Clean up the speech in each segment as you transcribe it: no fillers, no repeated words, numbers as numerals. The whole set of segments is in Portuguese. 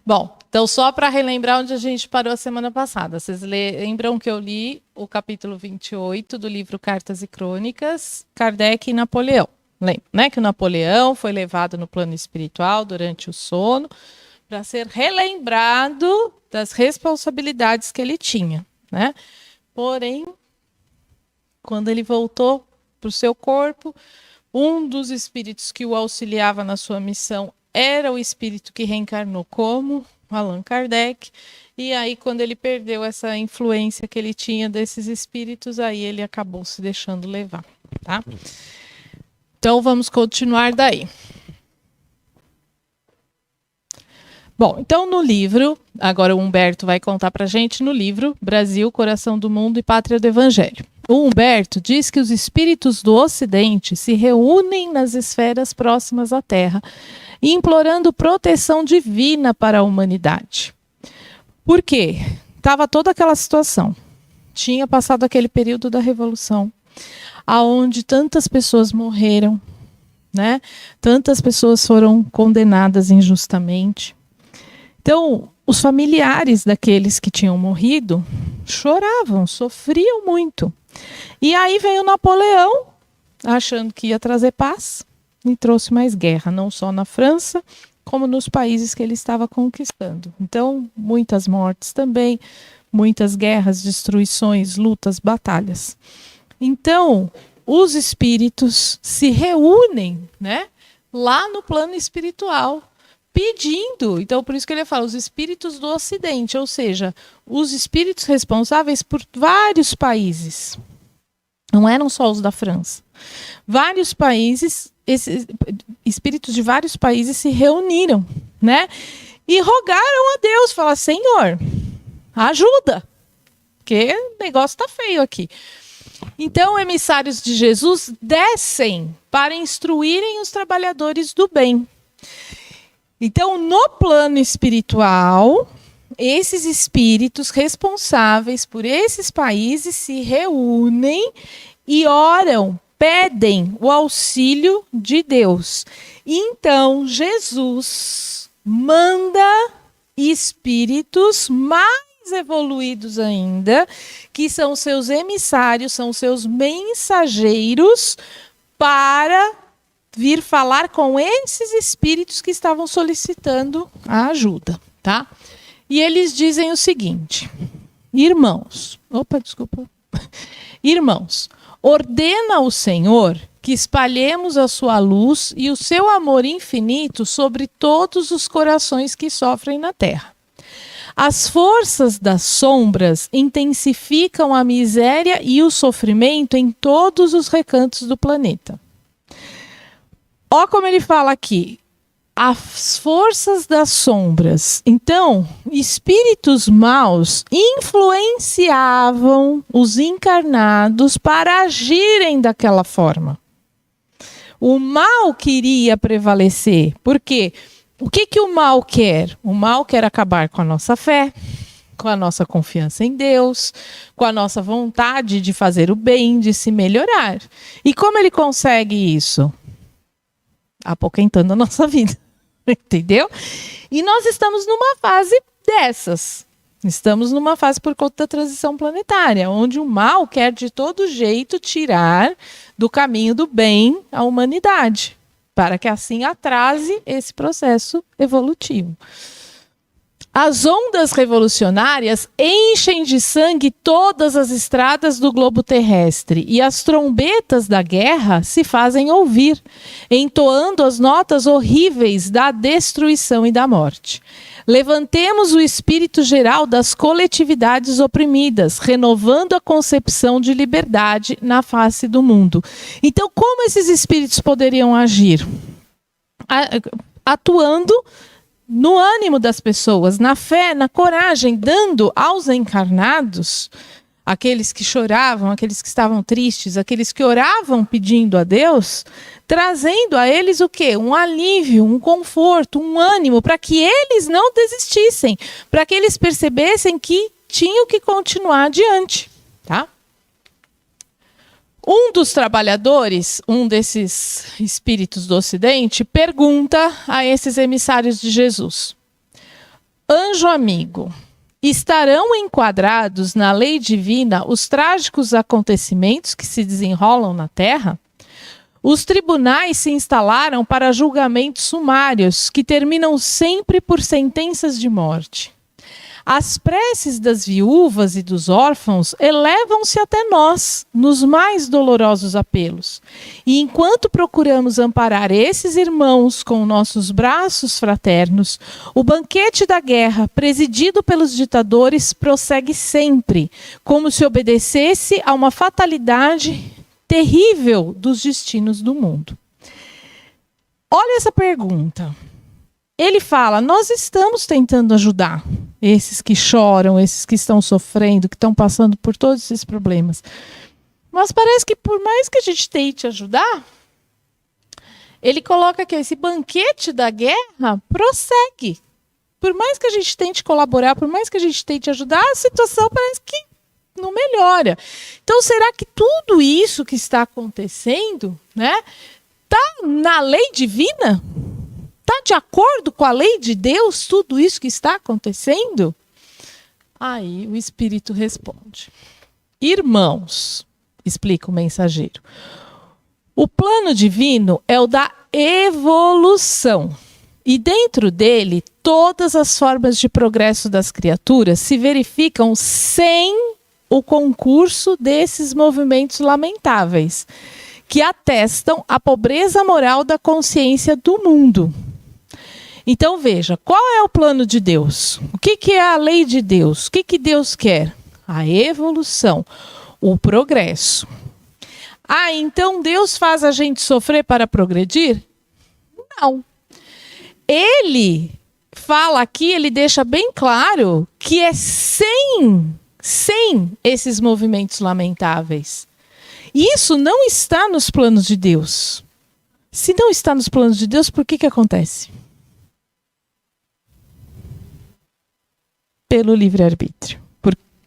Bom, então só para relembrar onde a gente parou a semana passada. Vocês lembram que eu li o capítulo 28 do livro Cartas e Crônicas, Kardec e Napoleão. Lembra, né? Que o Napoleão foi levado no plano espiritual durante o sono para ser relembrado das responsabilidades que ele tinha, né? Porém, quando ele voltou para o seu corpo, um dos espíritos que o auxiliava na sua missão era o espírito que reencarnou como Allan Kardec. E aí, quando ele perdeu essa influência que ele tinha desses espíritos, aí ele acabou se deixando levar, tá? Então, vamos continuar daí. Bom, então no livro, agora o Humberto vai contar pra gente no livro Brasil, Coração do Mundo e Pátria do Evangelho. O Humberto diz que os espíritos do Ocidente se reúnem nas esferas próximas à Terra, implorando proteção divina para a humanidade. Por quê? Estava toda aquela situação. Tinha passado aquele período da Revolução, aonde tantas pessoas morreram, né? Tantas pessoas foram condenadas injustamente. Então, os familiares daqueles que tinham morrido choravam, sofriam muito. E aí veio Napoleão, achando que ia trazer paz, e trouxe mais guerra, não só na França, como nos países que ele estava conquistando. Então, muitas mortes também, muitas guerras, destruições, lutas, batalhas. Então, os espíritos se reúnem, né, lá no plano espiritual, pedindo. Então, por isso que ele fala, os espíritos do Ocidente, ou seja, os espíritos responsáveis por vários países. Não eram só os da França. Vários países, esses espíritos de vários países se reuniram, né? E rogaram a Deus, falaram, Senhor, ajuda, porque o negócio está feio aqui. Então, emissários de Jesus descem para instruírem os trabalhadores do bem. Então, no plano espiritual, esses espíritos responsáveis por esses países se reúnem e oram, pedem o auxílio de Deus. Então, Jesus manda espíritos mais evoluídos ainda, que são seus emissários, são seus mensageiros, para vir falar com esses espíritos que estavam solicitando a ajuda, tá? E eles dizem o seguinte: irmãos, irmãos, ordena o Senhor que espalhemos a sua luz e o seu amor infinito sobre todos os corações que sofrem na terra. As forças das sombras intensificam a miséria e o sofrimento em todos os recantos do planeta. Ó como ele fala aqui, as forças das sombras. Então, espíritos maus influenciavam os encarnados para agirem daquela forma. O mal queria prevalecer. Por quê? O que o mal quer? O mal quer acabar com a nossa fé, com a nossa confiança em Deus, com a nossa vontade de fazer o bem, de se melhorar. E como ele consegue isso? Apoquentando a nossa vida. Entendeu? E nós estamos numa fase dessas. Estamos numa fase por conta da transição planetária, onde o mal quer de todo jeito tirar do caminho do bem a humanidade, para que assim atrase esse processo evolutivo. As ondas revolucionárias enchem de sangue todas as estradas do globo terrestre e as trombetas da guerra se fazem ouvir, entoando as notas horríveis da destruição e da morte. Levantemos o espírito geral das coletividades oprimidas, renovando a concepção de liberdade na face do mundo. Então, como esses espíritos poderiam agir? Atuando no ânimo das pessoas, na fé, na coragem, dando aos encarnados, aqueles que choravam, aqueles que estavam tristes, aqueles que oravam pedindo a Deus, trazendo a eles o quê? Um alívio, um conforto, um ânimo, para que eles não desistissem, para que eles percebessem que tinham que continuar adiante, tá? Um dos trabalhadores, um desses espíritos do Ocidente, pergunta a esses emissários de Jesus: Anjo amigo, estarão enquadrados na lei divina os trágicos acontecimentos que se desenrolam na Terra? Os tribunais se instalaram para julgamentos sumários que terminam sempre por sentenças de morte. As preces das viúvas e dos órfãos elevam-se até nós, nos mais dolorosos apelos. E enquanto procuramos amparar esses irmãos com nossos braços fraternos, o banquete da guerra, presidido pelos ditadores, prossegue sempre, como se obedecesse a uma fatalidade terrível dos destinos do mundo. Olha essa pergunta. Ele fala, nós estamos tentando ajudar esses que choram, esses que estão sofrendo, que estão passando por todos esses problemas. Mas parece que por mais que a gente tente ajudar, ele coloca que esse banquete da guerra prossegue. Por mais que a gente tente colaborar, por mais que a gente tente ajudar, a situação parece que não melhora. Então, será que tudo isso que está acontecendo, né, está na lei divina? Está de acordo com a lei de Deus tudo isso que está acontecendo? Aí o Espírito responde. Irmãos, explica o mensageiro, o plano divino é o da evolução. E dentro dele, todas as formas de progresso das criaturas se verificam sem o concurso desses movimentos lamentáveis, que atestam a pobreza moral da consciência do mundo. Então veja, qual é o plano de Deus? O que é a lei de Deus? O que Deus quer? A evolução, o progresso. Ah, então Deus faz a gente sofrer para progredir? Não. Ele fala aqui, ele deixa bem claro que é sem esses movimentos lamentáveis. Isso não está nos planos de Deus. Se não está nos planos de Deus, por que acontece? Pelo livre-arbítrio.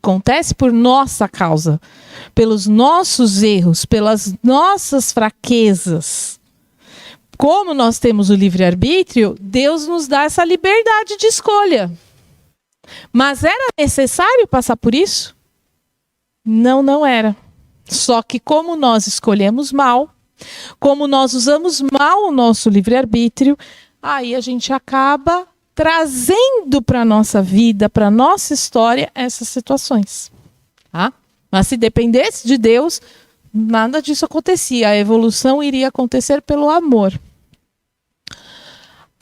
Acontece por nossa causa, pelos nossos erros, pelas nossas fraquezas. Como nós temos o livre-arbítrio, Deus nos dá essa liberdade de escolha. Mas era necessário passar por isso? Não, não era. Só que como nós escolhemos mal, como nós usamos mal o nosso livre-arbítrio, aí a gente acaba trazendo para a nossa vida, para a nossa história, essas situações. Tá? Mas se dependesse de Deus, nada disso acontecia. A evolução iria acontecer pelo amor.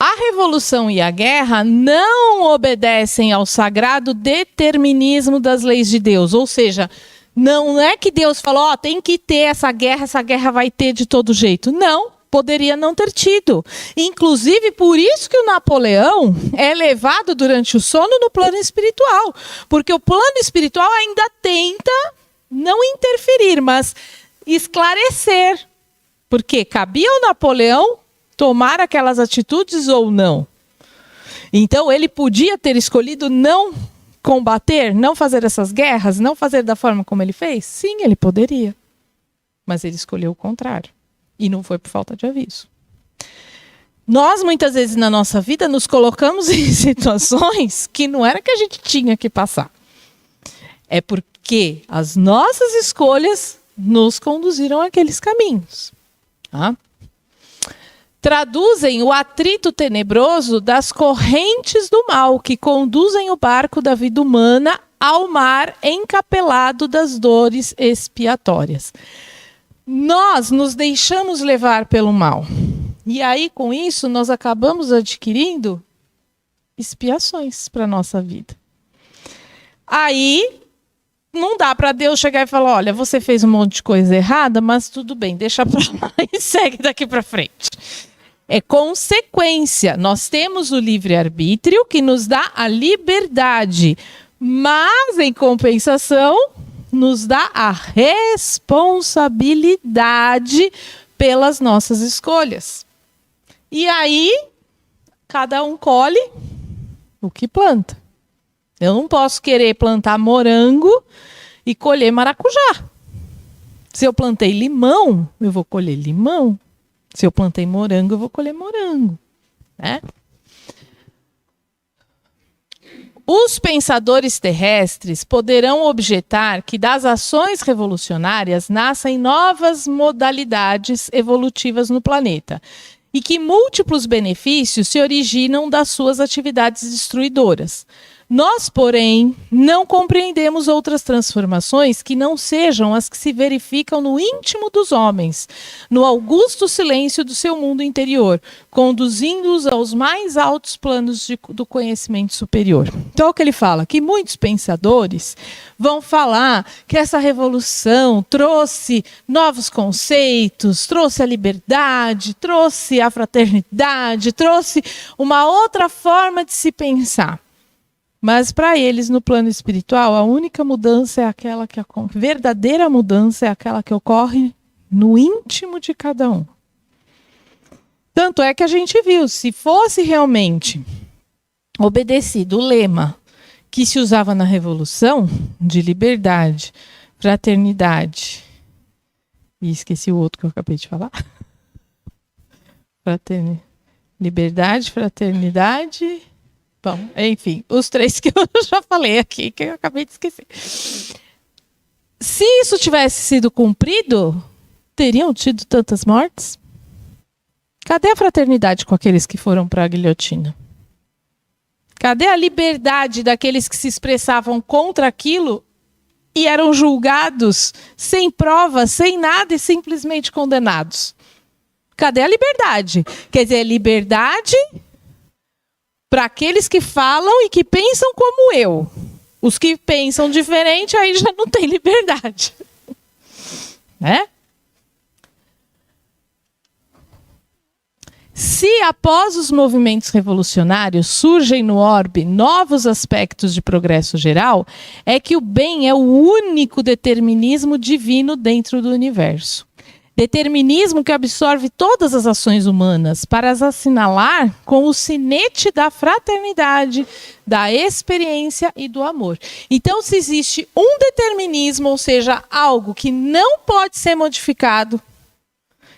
A revolução e a guerra não obedecem ao sagrado determinismo das leis de Deus. Ou seja, não é que Deus falou, tem que ter essa guerra vai ter de todo jeito. Não. Poderia não ter tido. Inclusive, por isso que o Napoleão é levado durante o sono no plano espiritual. Porque o plano espiritual ainda tenta não interferir, mas esclarecer. Porque cabia ao Napoleão tomar aquelas atitudes ou não. Então, ele podia ter escolhido não combater, não fazer essas guerras, não fazer da forma como ele fez? Sim, ele poderia. Mas ele escolheu o contrário. E não foi por falta de aviso. Nós, muitas vezes, na nossa vida, nos colocamos em situações que não era que a gente tinha que passar. É porque as nossas escolhas nos conduziram àqueles caminhos. Tá? Traduzem o atrito tenebroso das correntes do mal que conduzem o barco da vida humana ao mar encapelado das dores expiatórias. Nós nos deixamos levar pelo mal. E aí, com isso, nós acabamos adquirindo expiações para a nossa vida. Aí, não dá para Deus chegar e falar, olha, você fez um monte de coisa errada, mas tudo bem, deixa para lá e segue daqui para frente. É consequência. Nós temos o livre-arbítrio que nos dá a liberdade, mas, em compensação, nos dá a responsabilidade pelas nossas escolhas. E aí, cada um colhe o que planta. Eu não posso querer plantar morango e colher maracujá. Se eu plantei limão, eu vou colher limão. Se eu plantei morango, eu vou colher morango. Né? Os pensadores terrestres poderão objetar que das ações revolucionárias nascem novas modalidades evolutivas no planeta e que múltiplos benefícios se originam das suas atividades destruidoras. Nós, porém, não compreendemos outras transformações que não sejam as que se verificam no íntimo dos homens, no augusto silêncio do seu mundo interior, conduzindo-os aos mais altos planos do conhecimento superior. Então, é o que ele fala, que muitos pensadores vão falar que essa revolução trouxe novos conceitos, trouxe a liberdade, trouxe a fraternidade, trouxe uma outra forma de se pensar. Mas para eles, no plano espiritual, a única mudança é aquela que verdadeira mudança é aquela que ocorre no íntimo de cada um. Tanto é que a gente viu, se fosse realmente obedecido o lema que se usava na Revolução, de liberdade, fraternidade, e esqueci o outro que eu acabei de falar. Liberdade, fraternidade... Bom, enfim, os três que eu já falei aqui, que eu acabei de esquecer. Se isso tivesse sido cumprido, teriam tido tantas mortes? Cadê a fraternidade com aqueles que foram para a guilhotina? Cadê a liberdade daqueles que se expressavam contra aquilo e eram julgados sem prova, sem nada e simplesmente condenados? Cadê a liberdade? Quer dizer, liberdade para aqueles que falam e que pensam como eu. Os que pensam diferente, aí já não tem liberdade. Né? Se após os movimentos revolucionários surgem no orbe novos aspectos de progresso geral, é que o bem é o único determinismo divino dentro do universo. Determinismo que absorve todas as ações humanas para as assinalar com o sinete da fraternidade, da experiência e do amor. Então, se existe um determinismo, ou seja, algo que não pode ser modificado,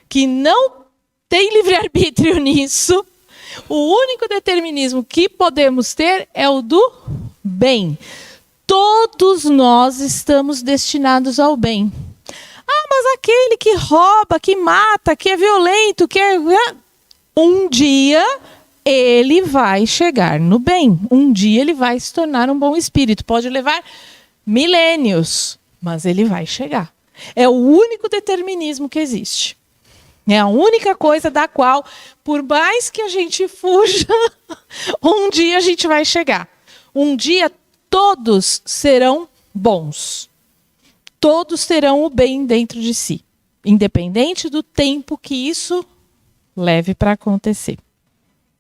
que não tem livre-arbítrio nisso, o único determinismo que podemos ter é o do bem. Todos nós estamos destinados ao bem. Ah, mas aquele que rouba, que mata, que é violento, que é... Um dia ele vai chegar no bem. Um dia ele vai se tornar um bom espírito. Pode levar milênios, mas ele vai chegar. É o único determinismo que existe. É a única coisa da qual, por mais que a gente fuja, um dia a gente vai chegar. Um dia todos serão bons. Todos terão o bem dentro de si, independente do tempo que isso leve para acontecer.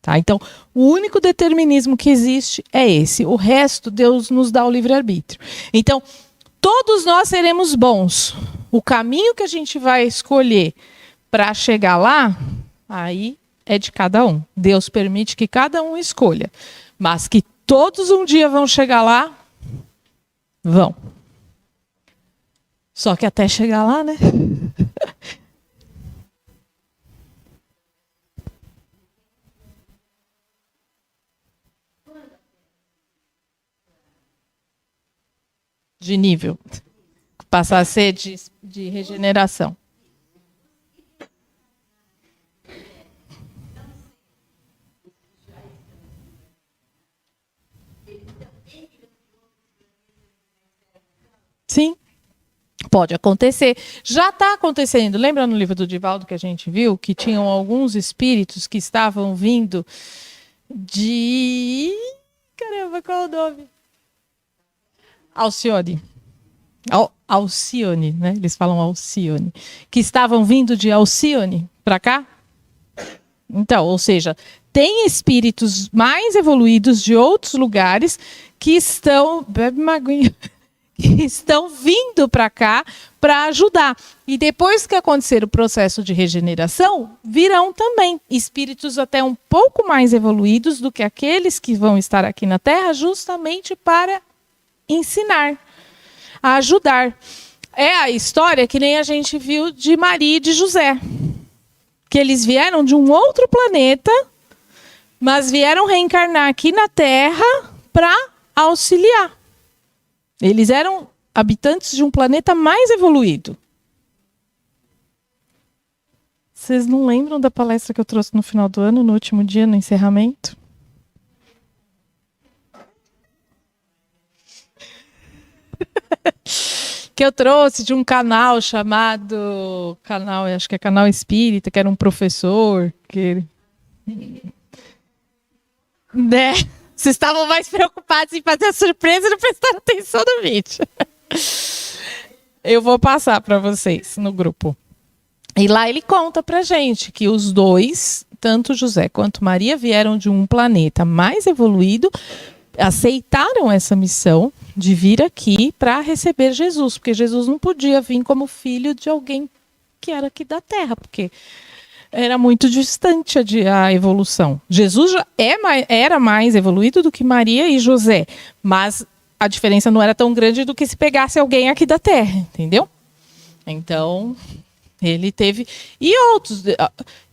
Tá? Então, o único determinismo que existe é esse. O resto, Deus nos dá o livre-arbítrio. Então, todos nós seremos bons. O caminho que a gente vai escolher para chegar lá, aí é de cada um. Deus permite que cada um escolha. Mas que todos um dia vão chegar lá, vão. Só que até chegar lá, né? De nível. Passar a ser de regeneração. Sim. Pode acontecer. Já está acontecendo. Lembra no livro do Divaldo que a gente viu que tinham alguns espíritos que estavam vindo de... Caramba, qual é o nome? Alcione. Alcione, né? Eles falam Alcione. Que estavam vindo de Alcione para cá. Então, ou seja, tem espíritos mais evoluídos de outros lugares que estão... Bebe uma aguinha. Que estão vindo para cá para ajudar. E depois que acontecer o processo de regeneração, virão também espíritos até um pouco mais evoluídos do que aqueles que vão estar aqui na Terra, justamente para ensinar, a ajudar. É a história que nem a gente viu de Maria e de José, que eles vieram de um outro planeta, mas vieram reencarnar aqui na Terra para auxiliar. Eles eram habitantes de um planeta mais evoluído. Vocês não lembram da palestra que eu trouxe no final do ano, no último dia, no encerramento? Que eu trouxe de um canal chamado... acho que é Canal Espírita, que era um professor. Né? Vocês estavam mais preocupados em fazer a surpresa e não prestaram atenção no vídeo. Eu vou passar para vocês no grupo. E lá ele conta pra gente que os dois, tanto José quanto Maria, vieram de um planeta mais evoluído, aceitaram essa missão de vir aqui para receber Jesus, porque Jesus não podia vir como filho de alguém que era aqui da Terra, porque era muito distante a evolução. Jesus já era mais evoluído do que Maria e José, mas a diferença não era tão grande do que se pegasse alguém aqui da Terra, entendeu? Então, ele teve... E outros...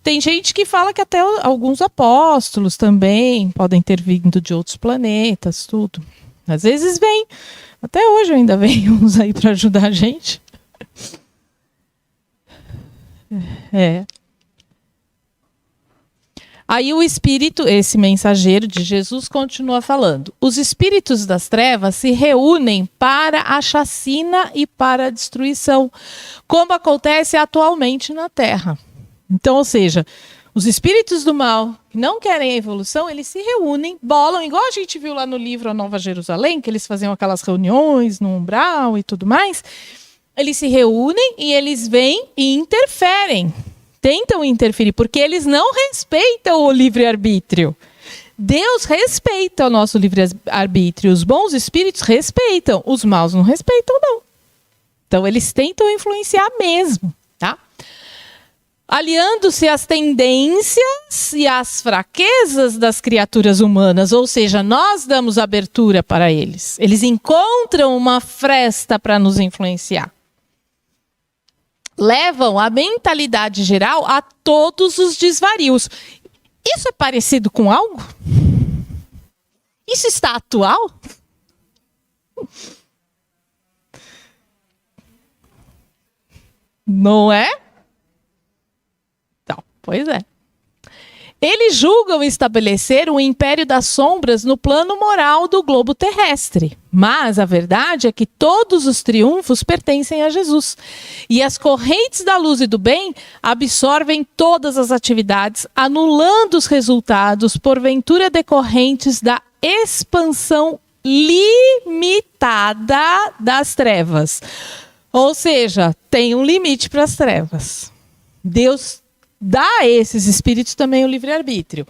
Tem gente que fala que até alguns apóstolos também podem ter vindo de outros planetas, tudo. Às vezes vem. Até hoje ainda vem uns aí para ajudar a gente. Aí o espírito, esse mensageiro de Jesus, continua falando. Os espíritos das trevas se reúnem para a chacina e para a destruição, como acontece atualmente na Terra. Então, ou seja, os espíritos do mal que não querem a evolução, eles se reúnem, bolam, igual a gente viu lá no livro A Nova Jerusalém, que eles faziam aquelas reuniões no umbral e tudo mais. Eles se reúnem e eles vêm e interferem. Tentam interferir, porque eles não respeitam o livre-arbítrio. Deus respeita o nosso livre-arbítrio. Os bons espíritos respeitam, os maus não respeitam, não. Então, eles tentam influenciar mesmo, tá? Aliando-se às tendências e às fraquezas das criaturas humanas, ou seja, nós damos abertura para eles. Eles encontram uma fresta para nos influenciar. Levam a mentalidade geral a todos os desvarios. Isso é parecido com algo? Isso está atual? Não é? Então, pois é. Eles julgam estabelecer um império das sombras no plano moral do globo terrestre. Mas a verdade é que todos os triunfos pertencem a Jesus. E as correntes da luz e do bem absorvem todas as atividades, anulando os resultados, porventura decorrentes da expansão limitada das trevas. Ou seja, tem um limite para as trevas. Deus dá a esses espíritos também o livre-arbítrio.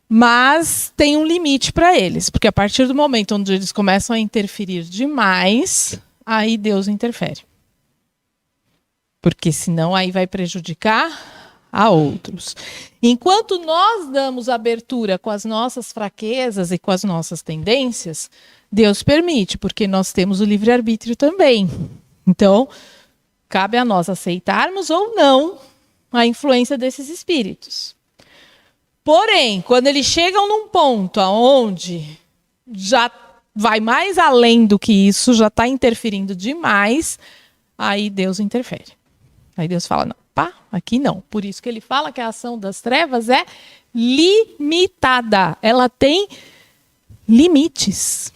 Mas tem um limite para eles, porque a partir do momento onde eles começam a interferir demais, aí Deus interfere. Porque senão aí vai prejudicar a outros. Enquanto nós damos abertura com as nossas fraquezas e com as nossas tendências, Deus permite, porque nós temos o livre-arbítrio também. Então, cabe a nós aceitarmos ou não a influência desses espíritos. Porém, quando eles chegam num ponto onde já vai mais além do que isso, já está interferindo demais, aí Deus interfere. Aí Deus fala, não, pá, aqui não. Por isso que ele fala que a ação das trevas é limitada. Ela tem limites.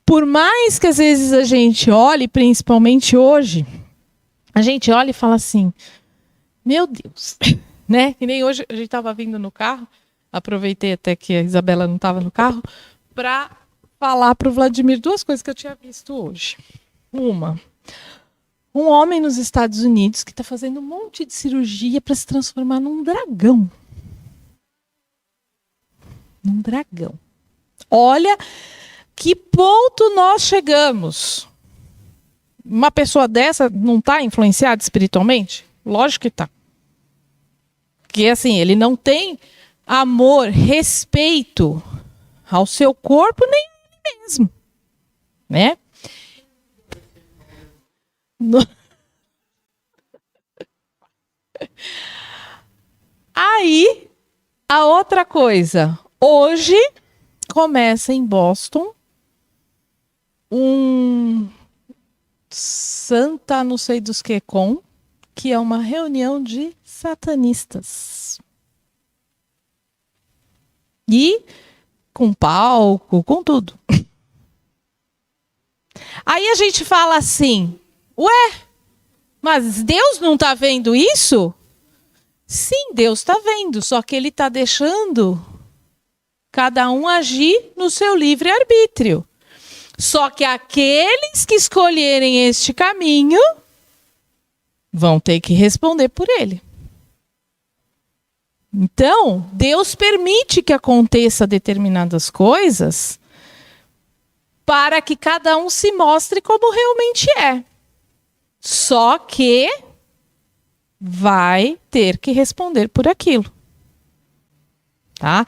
Por mais que às vezes a gente olhe, principalmente hoje, a gente olha e fala assim, meu Deus, né? Que nem hoje a gente estava vindo no carro, aproveitei até que a Isabela não estava no carro, para falar para o Vladimir duas coisas que eu tinha visto hoje. Uma, um homem nos Estados Unidos que está fazendo um monte de cirurgia para se transformar num dragão. Num dragão. Olha que ponto nós chegamos. Uma pessoa dessa não está influenciada espiritualmente? Lógico que está. Porque assim, ele não tem amor, respeito ao seu corpo nem a ele mesmo. Né? Aí, a outra coisa. Hoje começa em Boston um Santa não sei dos que é uma reunião de satanistas. E com palco, com tudo. Aí a gente fala assim, ué, mas Deus não está vendo isso? Sim, Deus está vendo, só que ele está deixando cada um agir no seu livre-arbítrio. Só que aqueles que escolherem este caminho vão ter que responder por ele. Então, Deus permite que aconteça determinadas coisas para que cada um se mostre como realmente é. Só que vai ter que responder por aquilo. Tá?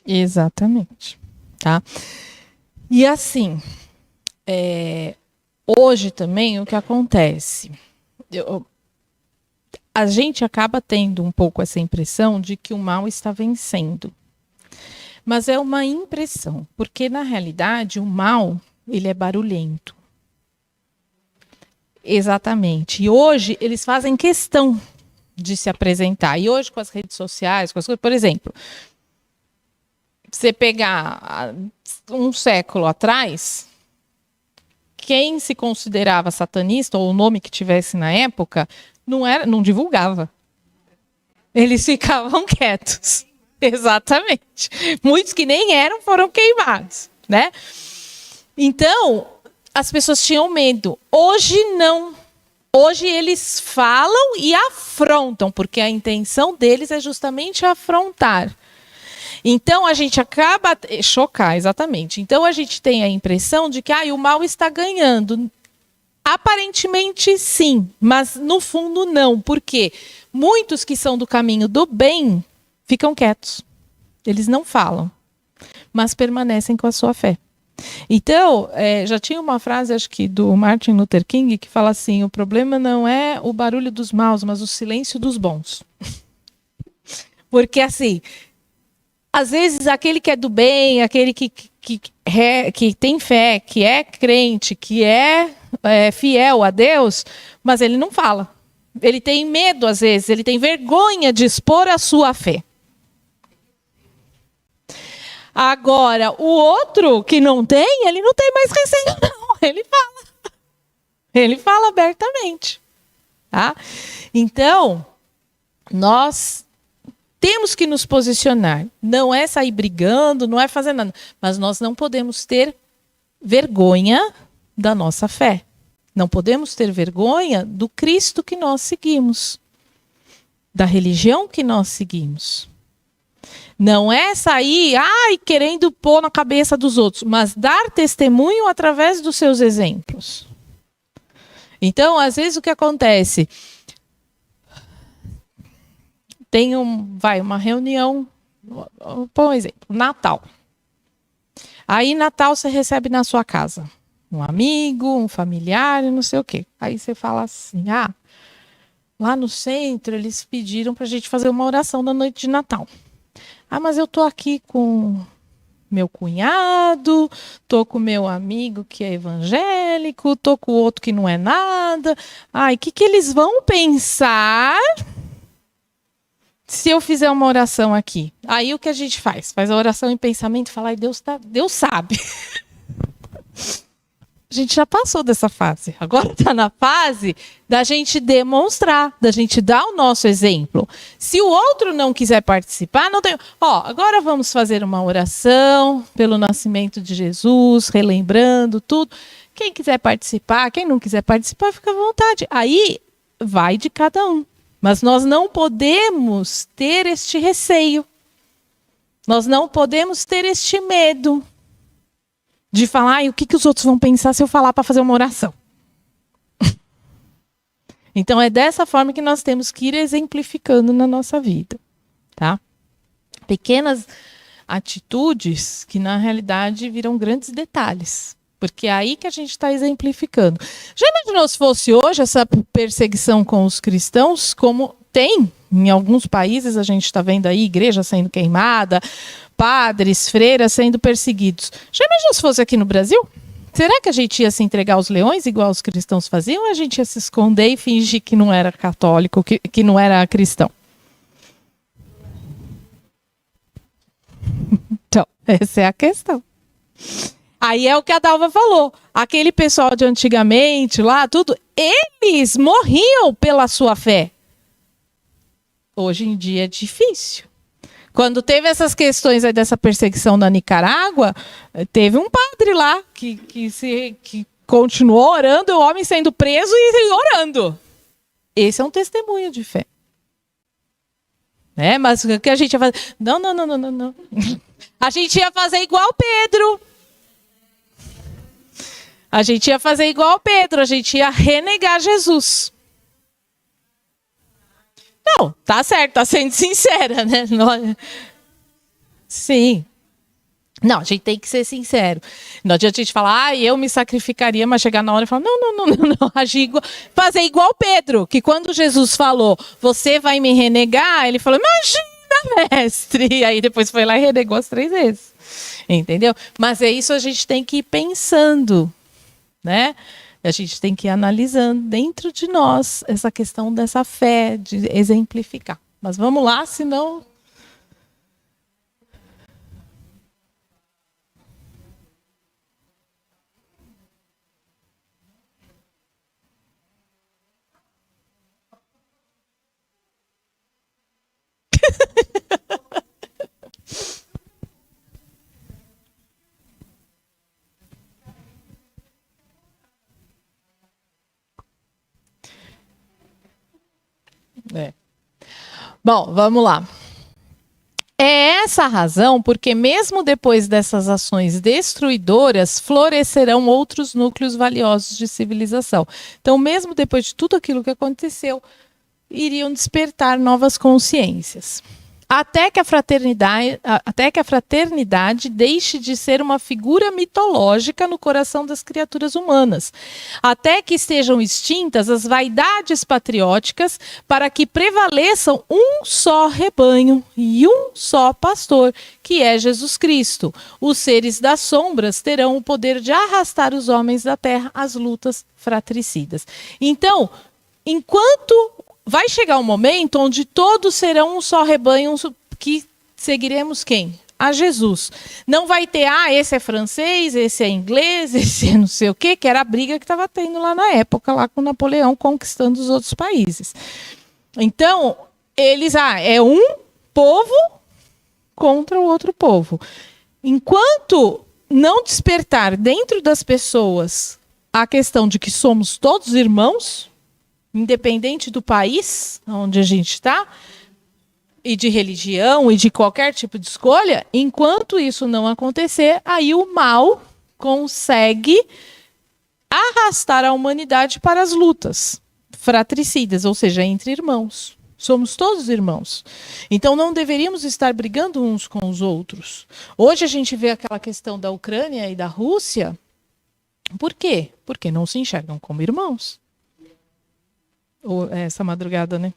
Exatamente. Tá? E assim, hoje também o que acontece? A gente acaba tendo um pouco essa impressão de que o mal está vencendo. Mas é uma impressão, porque na realidade o mal, ele é barulhento. Exatamente. E hoje eles fazem questão de se apresentar. E hoje com as redes sociais, com as coisas, por exemplo, você pegar um século atrás, quem se considerava satanista, ou o nome que tivesse na época, não divulgava. Eles ficavam quietos. Exatamente. Muitos que nem eram foram queimados, né? Então, as pessoas tinham medo. Hoje não. Hoje eles falam e afrontam, porque a intenção deles é justamente afrontar. Então a gente acaba chocar, exatamente. Então a gente tem a impressão de que o mal está ganhando. Aparentemente sim, mas no fundo não. Por quê? Muitos que são do caminho do bem ficam quietos. Eles não falam, mas permanecem com a sua fé. Então, já tinha uma frase, acho que do Martin Luther King, que fala assim, o problema não é o barulho dos maus, mas o silêncio dos bons. Porque assim, às vezes aquele que é do bem, aquele que tem fé, que é crente, que é fiel a Deus, mas ele não fala. Ele tem medo, às vezes, ele tem vergonha de expor a sua fé. Agora, o outro que não tem, ele não tem mais receio, não. Ele fala. Ele fala abertamente. Tá? Então, nós temos que nos posicionar. Não é sair brigando, não é fazer nada. Mas nós não podemos ter vergonha da nossa fé. Não podemos ter vergonha do Cristo que nós seguimos. Da religião que nós seguimos. Não é sair, querendo pôr na cabeça dos outros, mas dar testemunho através dos seus exemplos. Então, às vezes o que acontece? Tem uma reunião, por exemplo, Natal. Aí, Natal, você recebe na sua casa um amigo, um familiar, não sei o quê. Aí você fala assim, lá no centro eles pediram para a gente fazer uma oração na noite de Natal. Mas eu tô aqui com meu cunhado, tô com meu amigo que é evangélico, tô com o outro que não é nada. O que eles vão pensar se eu fizer uma oração aqui? Aí o que a gente faz? Faz a oração em pensamento e fala, Deus sabe. gente já passou dessa fase. Agora está na fase da gente demonstrar, da gente dar o nosso exemplo. Se o outro não quiser participar, não tem... agora vamos fazer uma oração pelo nascimento de Jesus, relembrando tudo. Quem quiser participar, quem não quiser participar, fica à vontade. Aí vai de cada um. Mas nós não podemos ter este receio. Nós não podemos ter este medo de falar, o que os outros vão pensar se eu falar para fazer uma oração. Então é dessa forma que nós temos que ir exemplificando na nossa vida, tá? Pequenas atitudes que na realidade viram grandes detalhes, porque é aí que a gente está exemplificando. Já imaginou se fosse hoje essa perseguição com os cristãos, como tem em alguns países, a gente está vendo aí igreja sendo queimada, padres, freiras sendo perseguidos. Já imaginou se fosse aqui no Brasil? Será que a gente ia se entregar aos leões, igual os cristãos faziam, ou a gente ia se esconder e fingir que não era católico, que não era cristão? Então, essa é a questão. Aí é o que a Dalva falou. Aquele pessoal de antigamente, lá, tudo, eles morriam pela sua fé. Hoje em dia é difícil. Quando teve essas questões aí dessa perseguição na Nicarágua, teve um padre lá que continuou orando, o homem sendo preso e orando. Esse é um testemunho de fé. Mas o que a gente ia fazer? Não. A gente ia fazer igual Pedro. A gente ia fazer igual Pedro, a gente ia renegar Jesus. Não, tá certo, tá sendo sincera, né? Sim. Não, a gente tem que ser sincero. Não adianta a gente falar, eu me sacrificaria, mas chegar na hora e falar, não, agir igual, fazer igual Pedro, que quando Jesus falou, você vai me renegar, ele falou, imagina, mestre. E aí depois foi lá e renegou as 3 vezes. Entendeu? Mas é isso, a gente tem que ir pensando, né? A gente tem que ir analisando dentro de nós essa questão dessa fé, de exemplificar. Mas vamos lá, senão... Bom, vamos lá. É essa a razão porque mesmo depois dessas ações destruidoras, florescerão outros núcleos valiosos de civilização. Então, mesmo depois de tudo aquilo que aconteceu, iriam despertar novas consciências. Até que a fraternidade deixe de ser uma figura mitológica no coração das criaturas humanas. Até que estejam extintas as vaidades patrióticas para que prevaleçam um só rebanho e um só pastor, que é Jesus Cristo. Os seres das sombras terão o poder de arrastar os homens da terra às lutas fratricidas. Então, enquanto... vai chegar um momento onde todos serão um só rebanho, que seguiremos quem? A Jesus. Não vai ter, esse é francês, esse é inglês, esse é não sei o quê, que era a briga que estava tendo lá na época, lá com Napoleão conquistando os outros países. Então, eles, é um povo contra o outro povo. Enquanto não despertar dentro das pessoas a questão de que somos todos irmãos, independente do país onde a gente está, e de religião, e de qualquer tipo de escolha, enquanto isso não acontecer, aí o mal consegue arrastar a humanidade para as lutas fratricidas, ou seja, entre irmãos. Somos todos irmãos. Então não deveríamos estar brigando uns com os outros. Hoje a gente vê aquela questão da Ucrânia e da Rússia. Por quê? Porque não se enxergam como irmãos. Essa madrugada, né?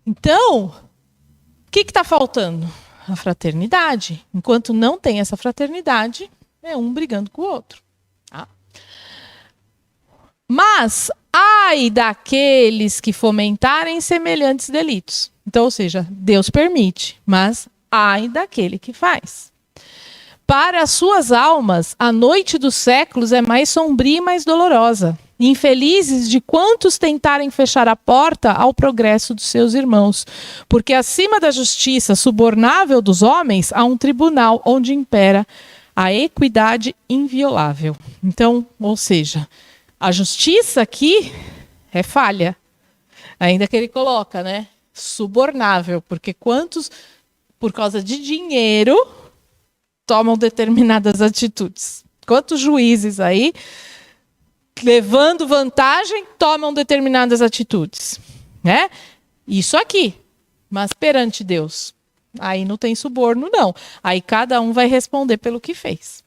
Então, o que está faltando? A fraternidade. Enquanto não tem essa fraternidade, é um brigando com o outro. Tá? Mas, ai daqueles que fomentarem semelhantes delitos. Então, ou seja, Deus permite, mas ai daquele que faz. Para as suas almas, a noite dos séculos é mais sombria e mais dolorosa. Infelizes de quantos tentarem fechar a porta ao progresso dos seus irmãos. Porque acima da justiça subornável dos homens, há um tribunal onde impera a equidade inviolável. Então, ou seja, a justiça aqui é falha. Ainda que ele coloca, né? Subornável. Porque quantos, por causa de dinheiro, tomam determinadas atitudes? Quantos juízes aí, levando vantagem, tomam determinadas atitudes? Né? Isso aqui. Mas perante Deus, aí não tem suborno, não. Aí cada um vai responder pelo que fez.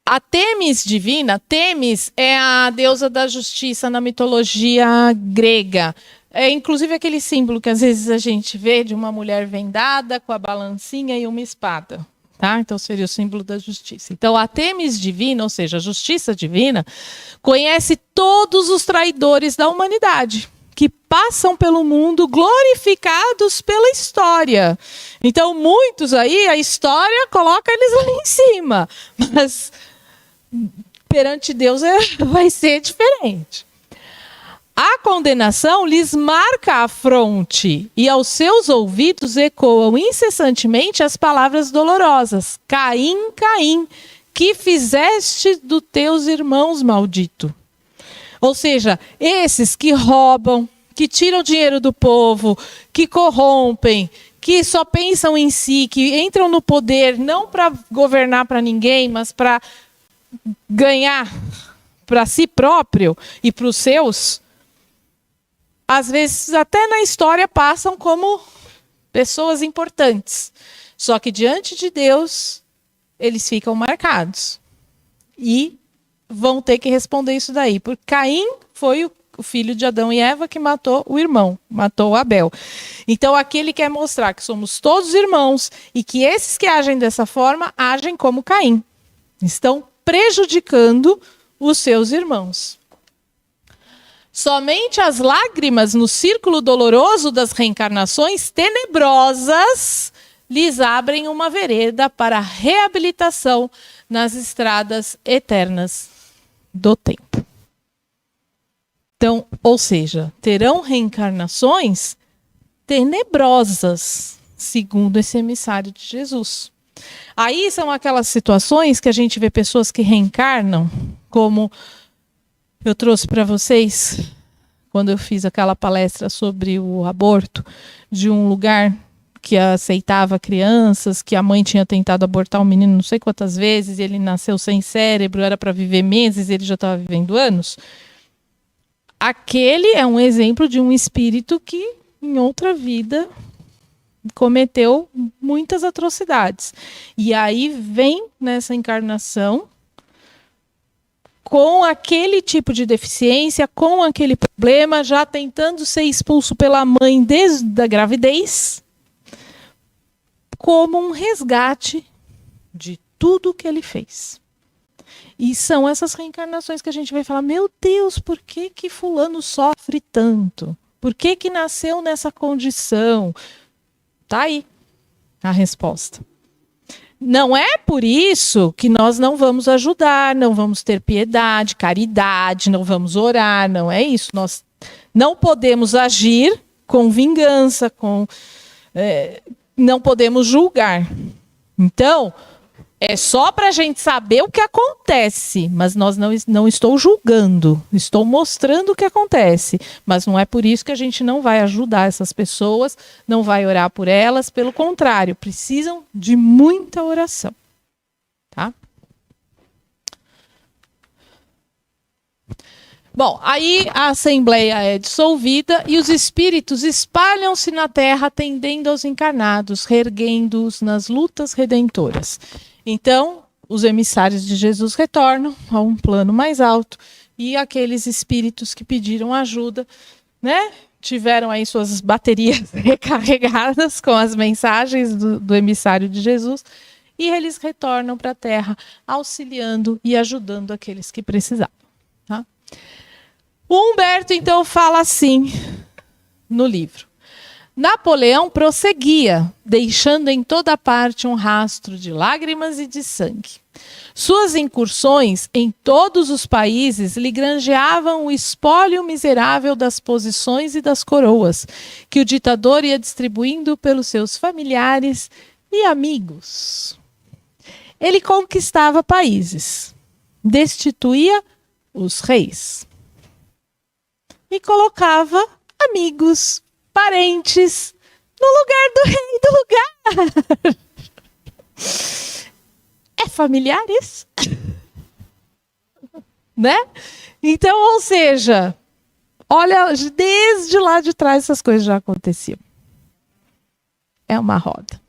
A Temis divina, Temis é a deusa da justiça na mitologia grega. É inclusive aquele símbolo que às vezes a gente vê de uma mulher vendada com a balancinha e uma espada. Tá? Então seria o símbolo da justiça. Então a Temis divina, ou seja, a justiça divina, conhece todos os traidores da humanidade, que passam pelo mundo glorificados pela história. Então muitos aí, a história coloca eles lá em cima, mas perante Deus vai ser diferente. A condenação lhes marca a fronte e aos seus ouvidos ecoam incessantemente as palavras dolorosas. Caim, Caim, que fizeste dos teus irmãos maldito? Ou seja, esses que roubam, que tiram dinheiro do povo, que corrompem, que só pensam em si, que entram no poder não para governar para ninguém, mas para ganhar para si próprio e para os seus, às vezes até na história passam como pessoas importantes. Só que diante de Deus, eles ficam marcados. E vão ter que responder isso daí. Porque Caim foi o filho de Adão e Eva que matou o irmão, matou Abel. Então aqui ele quer mostrar que somos todos irmãos e que esses que agem dessa forma, agem como Caim. Estão prejudicando os seus irmãos. Somente as lágrimas no círculo doloroso das reencarnações tenebrosas lhes abrem uma vereda para a reabilitação nas estradas eternas do tempo. Então, ou seja, terão reencarnações tenebrosas, segundo esse emissário de Jesus. Aí são aquelas situações que a gente vê pessoas que reencarnam, como eu trouxe para vocês, quando eu fiz aquela palestra sobre o aborto, de um lugar que aceitava crianças, que a mãe tinha tentado abortar o menino não sei quantas vezes, ele nasceu sem cérebro, era para viver meses, ele já estava vivendo anos. Aquele é um exemplo de um espírito que, em outra vida, cometeu muitas atrocidades. E aí vem nessa encarnação com aquele tipo de deficiência, com aquele problema, já tentando ser expulso pela mãe desde a gravidez, como um resgate de tudo que ele fez. E são essas reencarnações que a gente vai falar, meu Deus, por que que fulano sofre tanto? Por que que nasceu nessa condição? Tá aí a resposta. Não é por isso que nós não vamos ajudar, não vamos ter piedade, caridade, não vamos orar, não é isso. Nós não podemos agir com vingança, não podemos julgar. Então, é só para a gente saber o que acontece, mas nós não estou julgando, estou mostrando o que acontece. Mas não é por isso que a gente não vai ajudar essas pessoas, não vai orar por elas, pelo contrário, precisam de muita oração. Tá? Bom, aí a assembleia é dissolvida e os espíritos espalham-se na terra, atendendo aos encarnados, reerguendo-os nas lutas redentoras. Então, os emissários de Jesus retornam a um plano mais alto e aqueles espíritos que pediram ajuda, né, tiveram aí suas baterias recarregadas com as mensagens do emissário de Jesus e eles retornam para a Terra, auxiliando e ajudando aqueles que precisavam. Tá? O Humberto, então, fala assim no livro. Napoleão prosseguia, deixando em toda parte um rastro de lágrimas e de sangue. Suas incursões em todos os países lhe granjeavam o espólio miserável das posições e das coroas, que o ditador ia distribuindo pelos seus familiares e amigos. Ele conquistava países, destituía os reis e colocava amigos, parentes, no lugar do rei do lugar. É familiar isso? Né? Então, ou seja, olha, desde lá de trás essas coisas já aconteciam. É uma roda.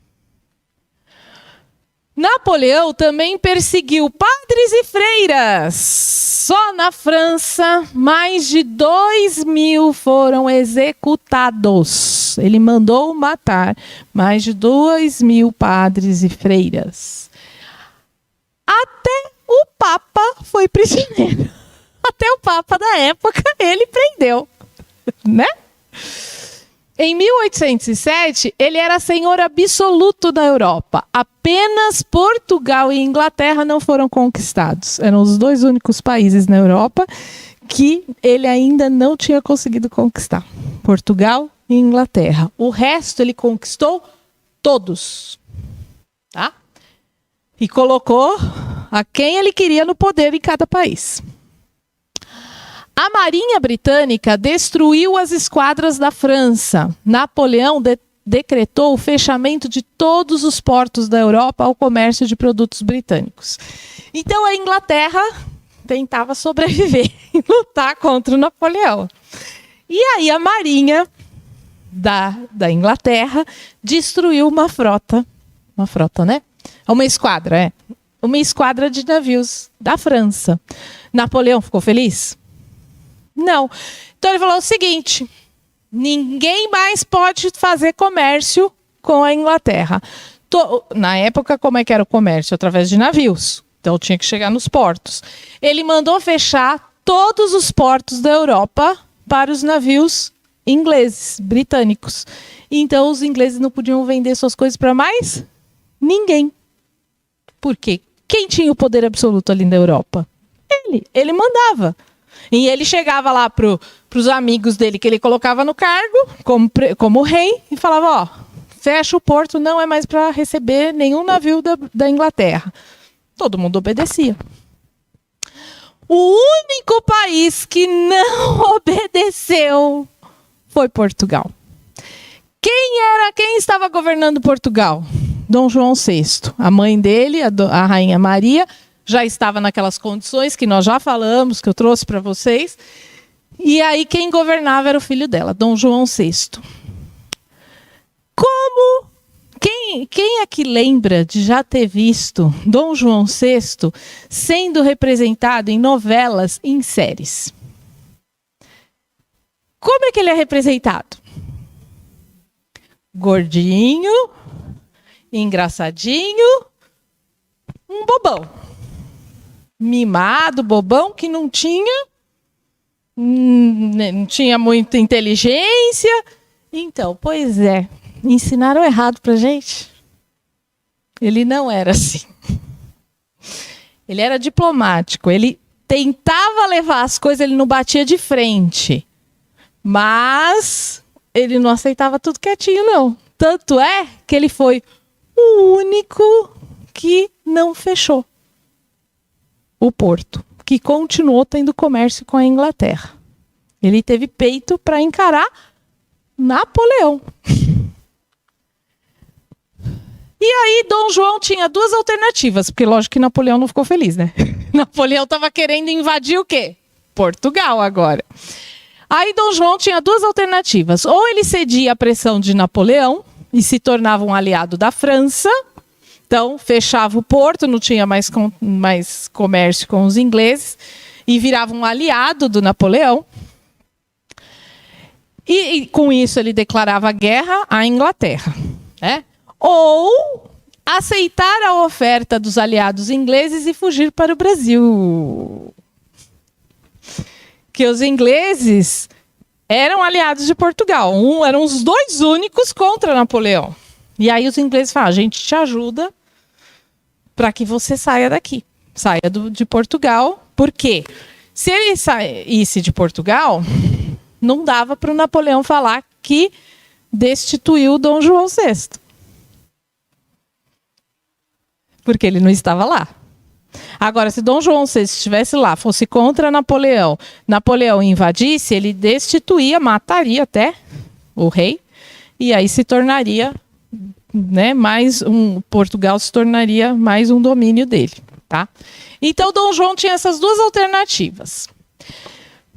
Napoleão também perseguiu padres e freiras. Só na França, mais de 2.000 foram executados. Ele mandou matar mais de 2.000 padres e freiras. Até o Papa foi prisioneiro. Até o Papa da época ele prendeu, né? Em 1807, ele era senhor absoluto da Europa. Apenas Portugal e Inglaterra não foram conquistados. Eram os dois únicos países na Europa que ele ainda não tinha conseguido conquistar. Portugal e Inglaterra. O resto ele conquistou todos. Tá? E colocou a quem ele queria no poder em cada país. A Marinha Britânica destruiu as esquadras da França. Napoleão decretou o fechamento de todos os portos da Europa ao comércio de produtos britânicos. Então a Inglaterra tentava sobreviver e lutar contra o Napoleão. E aí a Marinha da Inglaterra destruiu uma frota, né? Uma esquadra de navios da França. Napoleão ficou feliz? Não. Então ele falou o seguinte: ninguém mais pode fazer comércio com a Inglaterra. Na época, como é que era o comércio? Através de navios. Então tinha que chegar nos portos. Ele mandou fechar todos os portos da Europa para os navios ingleses, britânicos. Então os ingleses não podiam vender suas coisas para mais ninguém. Por quê? Quem tinha o poder absoluto ali na Europa? Ele mandava. E ele chegava lá para os amigos dele, que ele colocava no cargo, como rei, e falava, ó, fecha o porto, não é mais para receber nenhum navio da Inglaterra. Todo mundo obedecia. O único país que não obedeceu foi Portugal. Quem estava governando Portugal? Dom João VI. A mãe dele, a Rainha Maria, já estava naquelas condições que nós já falamos, que eu trouxe para vocês. E aí quem governava era o filho dela, Dom João VI. Quem é que lembra de já ter visto Dom João VI sendo representado em novelas e em séries? Como é que ele é representado? Gordinho, engraçadinho, um bobão. Mimado, bobão, que não tinha muita inteligência. Então, pois é, ensinaram errado pra gente. Ele não era assim. Ele era diplomático, ele tentava levar as coisas, ele não batia de frente. Mas ele não aceitava tudo quietinho, não. Tanto é que ele foi o único que não fechou o porto, que continuou tendo comércio com a Inglaterra. Ele teve peito para encarar Napoleão. E aí Dom João tinha duas alternativas, porque lógico que Napoleão não ficou feliz, né? Napoleão estava querendo invadir o quê? Portugal agora. Aí Dom João tinha duas alternativas. Ou ele cedia à pressão de Napoleão e se tornava um aliado da França. Então, fechava o porto, não tinha mais comércio com os ingleses e virava um aliado do Napoleão. E com isso ele declarava guerra à Inglaterra, né? Ou aceitar a oferta dos aliados ingleses e fugir para o Brasil. Que os ingleses eram aliados de Portugal. Eram os dois únicos contra Napoleão. E aí os ingleses falaram, a gente te ajuda para que você saia daqui. Saia de Portugal. Por quê? Se ele saísse de Portugal, não dava para o Napoleão falar que destituiu Dom João VI. Porque ele não estava lá. Agora, se Dom João VI estivesse lá, fosse contra Napoleão, Napoleão invadisse, ele destituía, mataria até o rei, e aí se tornaria, né, Portugal se tornaria mais um domínio dele, tá? Então, Dom João tinha essas duas alternativas.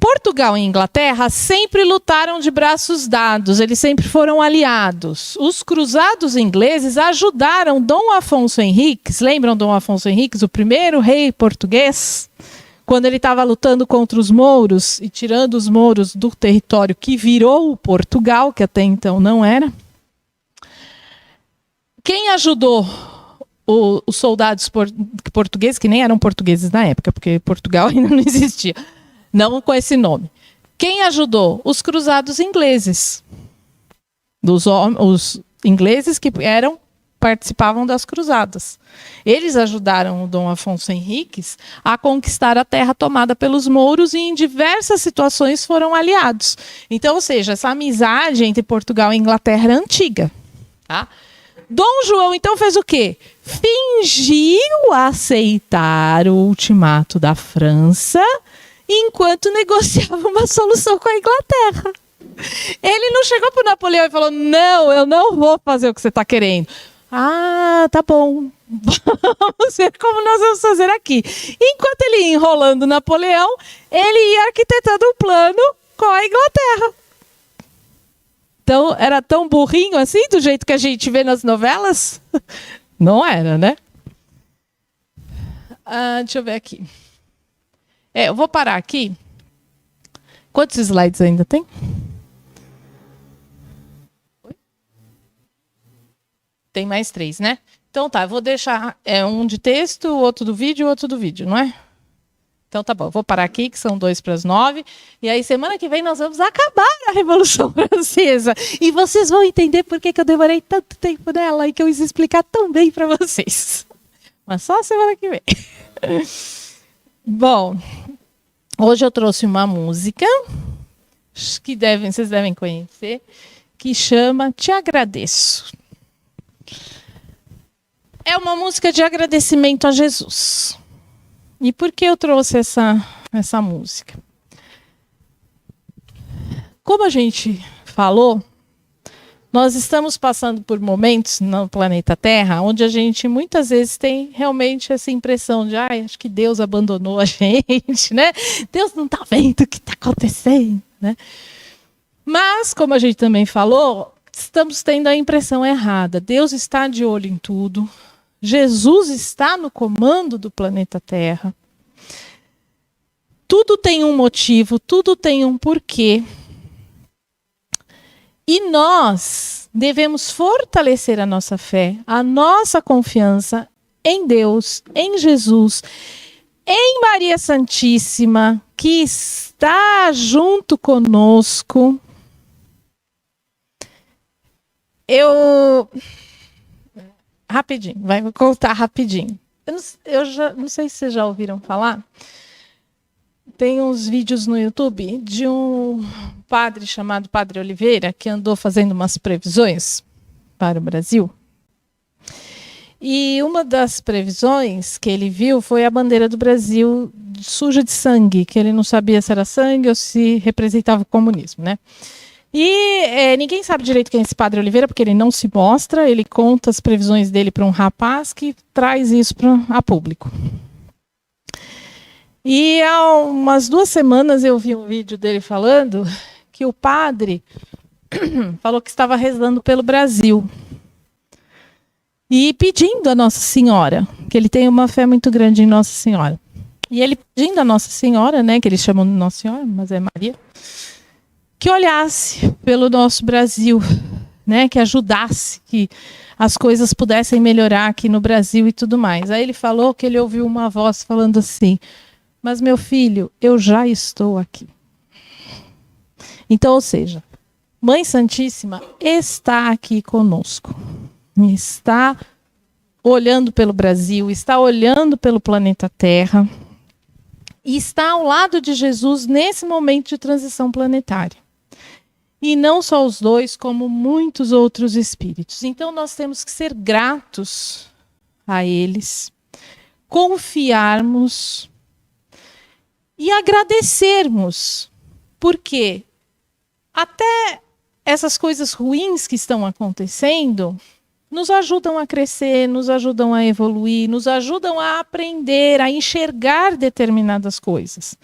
Portugal e Inglaterra sempre lutaram de braços dados, eles sempre foram aliados. Os cruzados ingleses ajudaram Dom Afonso Henriques, lembram Dom Afonso Henriques, o primeiro rei português? Quando ele estava lutando contra os mouros e tirando os mouros do território que virou Portugal, que até então não era. Quem ajudou os soldados portugueses, que nem eram portugueses na época, porque Portugal ainda não existia, não com esse nome. Quem ajudou? Os cruzados ingleses. Os ingleses que participavam das cruzadas. Eles ajudaram o Dom Afonso Henriques a conquistar a terra tomada pelos mouros e em diversas situações foram aliados. Então, ou seja, essa amizade entre Portugal e Inglaterra era antiga. Tá? Dom João, então, fez o quê? Fingiu aceitar o ultimato da França enquanto negociava uma solução com a Inglaterra. Ele não chegou para o Napoleão e falou, não, eu não vou fazer o que você está querendo. Ah, tá bom. Vamos ver como nós vamos fazer aqui. Enquanto ele ia enrolando Napoleão, ele ia arquitetando um plano com a Inglaterra. Então, era tão burrinho assim, do jeito que a gente vê nas novelas? Não era, né? Deixa eu ver aqui. Eu vou parar aqui. Quantos slides ainda tem? Tem mais 3, né? Então tá, eu vou deixar um de texto, outro do vídeo e outro do vídeo, não é? Então tá bom, eu vou parar aqui, que são 8:50. E aí semana que vem nós vamos acabar a Revolução Francesa. E vocês vão entender por que eu demorei tanto tempo nela e que eu ia explicar tão bem para vocês. Mas só semana que vem. Bom, hoje eu trouxe uma música que vocês devem conhecer, que chama Te Agradeço. É uma música de agradecimento a Jesus. E por que eu trouxe essa música? Como a gente falou, nós estamos passando por momentos no planeta Terra onde a gente muitas vezes tem realmente essa impressão de acho que Deus abandonou a gente, né? Deus não está vendo o que está acontecendo, né? Mas, como a gente também falou, estamos tendo a impressão errada. Deus está de olho em tudo. Jesus está no comando do planeta Terra. Tudo tem um motivo, tudo tem um porquê. E nós devemos fortalecer a nossa fé, a nossa confiança em Deus, em Jesus, em Maria Santíssima, que está junto conosco. Rapidinho, vou contar rapidinho. Eu já não sei se vocês já ouviram falar. Tem uns vídeos no YouTube de um padre chamado Padre Oliveira, que andou fazendo umas previsões para o Brasil. E uma das previsões que ele viu foi a bandeira do Brasil suja de sangue, que ele não sabia se era sangue ou se representava o comunismo, né? E ninguém sabe direito quem é esse Padre Oliveira, porque ele não se mostra, ele conta as previsões dele para um rapaz que traz isso a público. E há umas 2 semanas eu vi um vídeo dele falando que o padre falou que estava rezando pelo Brasil e pedindo a Nossa Senhora, que ele tem uma fé muito grande em Nossa Senhora. E ele pedindo a Nossa Senhora, né, que eles chamam de Nossa Senhora, mas é Maria, que olhasse pelo nosso Brasil, né, que ajudasse, que as coisas pudessem melhorar aqui no Brasil e tudo mais. Aí ele falou que ele ouviu uma voz falando assim: mas meu filho, eu já estou aqui. Então, ou seja, Mãe Santíssima está aqui conosco. Está olhando pelo Brasil, está olhando pelo planeta Terra e está ao lado de Jesus nesse momento de transição planetária. E não só os dois, como muitos outros espíritos. Então nós temos que ser gratos a eles, confiarmos e agradecermos, porque até essas coisas ruins que estão acontecendo nos ajudam a crescer, nos ajudam a evoluir, nos ajudam a aprender, a enxergar determinadas coisas.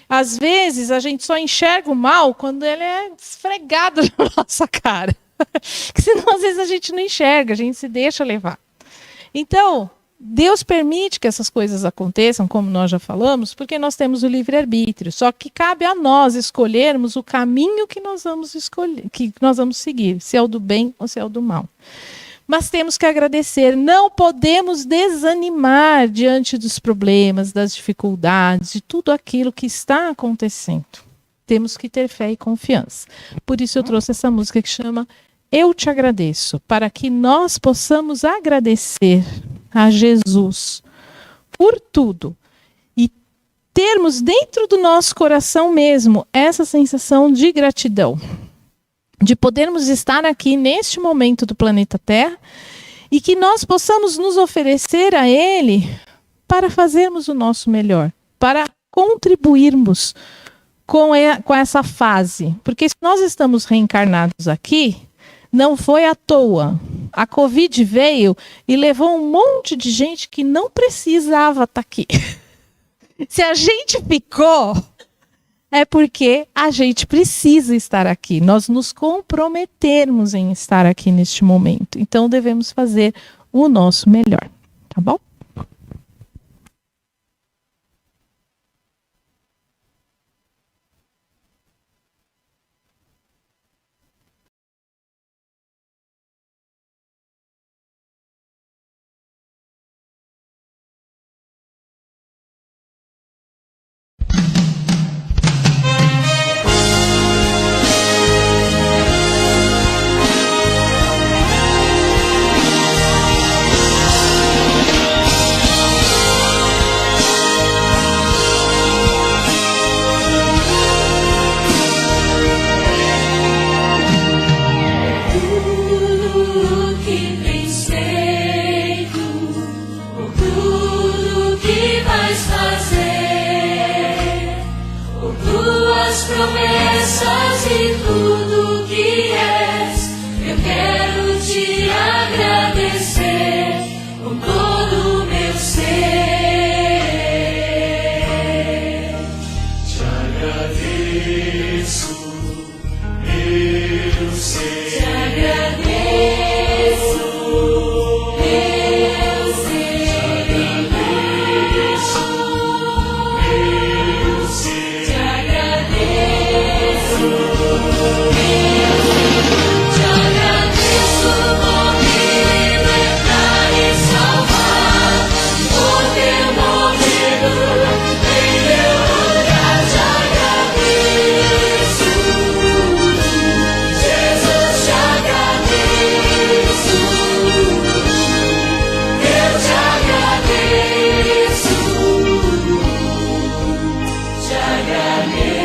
Às vezes, a gente só enxerga o mal quando ele é esfregado na nossa cara. Porque senão, às vezes, a gente não enxerga, a gente se deixa levar. Então, Deus permite que essas coisas aconteçam, como nós já falamos, porque nós temos o livre-arbítrio. Só que cabe a nós escolhermos o caminho que nós vamos escolher, que nós vamos seguir, se é o do bem ou se é o do mal. Mas temos que agradecer, não podemos desanimar diante dos problemas, das dificuldades, de tudo aquilo que está acontecendo. Temos que ter fé e confiança. Por isso eu trouxe essa música que chama Eu Te Agradeço, para que nós possamos agradecer a Jesus por tudo e termos dentro do nosso coração mesmo essa sensação de gratidão, de podermos estar aqui neste momento do planeta Terra e que nós possamos nos oferecer a Ele para fazermos o nosso melhor, para contribuirmos com essa fase. Porque se nós estamos reencarnados aqui, não foi à toa. A Covid veio e levou um monte de gente que não precisava estar aqui. Se a gente ficou, é porque a gente precisa estar aqui. Nós nos comprometermos em estar aqui neste momento. Então devemos fazer o nosso melhor. Tá bom? Promessas e tudo que és, eu quero te agradecer com todo o meu ser. Te agradeço, meu ser. Te agradeço, meu ser. Te agradeço, meu ser. Te agradeço. Te agradeço por me libertar e salvar, por ter morrido em meu lugar. Te agradeço, Jesus, te agradeço, eu te agradeço, te agradeço.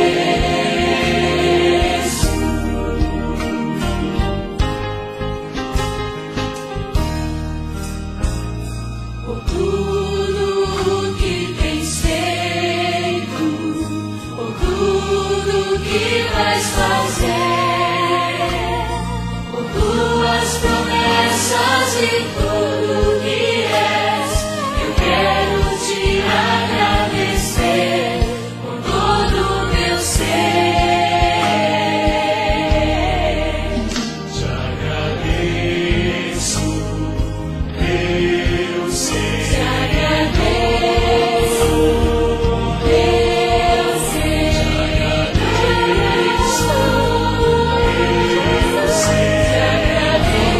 Por tudo que tens feito, por tudo que vais fazer, por tuas promessas e tudo que és, eu quero te agradecer com todo o meu ser. Te agradeço, meu ser. Te agradeço, meu ser. Te agradeço, meu ser. Te agradeço,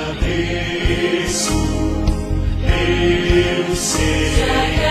agradeço, eu sei.